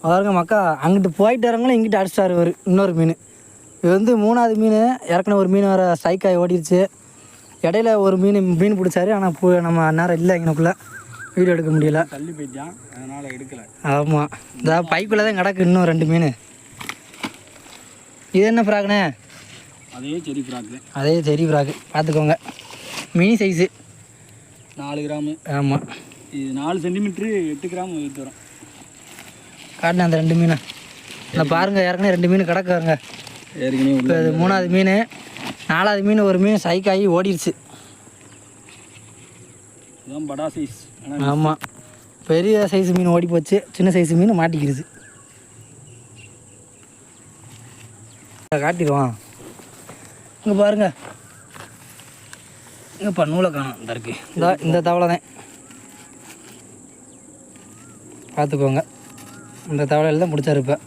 பாருங்க மக்கா, அங்கிட்டு போயிட்டு வரவங்களும் இங்கிட்டு அடிச்சிட்டாரு ஒரு இன்னொரு மீன். இது வந்து 3வது மீன். ஏற்கனவே ஒரு மீன் வேறு ஸ்ட்ரைக் ஆகி ஓடிடுச்சு. இடையில ஒரு மீன் பிடிச்சாரு. ஆனால் நம்ம நேரம் இல்லை எங்களுக்குள்ளே வீடியோ எடுக்க முடியல, தள்ளி போயிட்டான், அதனால் எடுக்கலை. ஆமாம், இந்த பைக்குள்ளே தான் கிடக்கு இன்னும் 2 மீன். இது என்ன ஃப்ராக்ண்ணே? அதே செரி ஃப்ராக்கு. அதே செரி ஃப்ராக்கு பார்த்துக்கோங்க. Mini size 4 gram. ஆமாம், இது 4 சென்டிமீட்ரு 8 கிராம் வெயிட் வரும். காட்டினேன் அந்த 2 மீன். இந்த பாருங்கள், ஏற்கனவே 2 மீன் கிடக்குங்க. ஏற்கனவே இப்போ இது 3வது மீன். 4வது மீன் ஒரு மீன் ஸ்ட்ரைக் ஆகி ஓடிடுச்சு. இதுதான் படா சைஸ். ஆமாம், பெரிய சைஸ் மீன் ஓடி போச்சு, சின்ன சைஸ் மீன் மாட்டிக்கிடுது. காட்டிடுவான். இங்கே பாருங்க, இங்கே நூலை காணும். இந்த இருக்கு, இந்த தவளை தான் பார்த்துக்கோங்க. இந்த தவளையில் தான் பிடிச்சாரு இப்போ.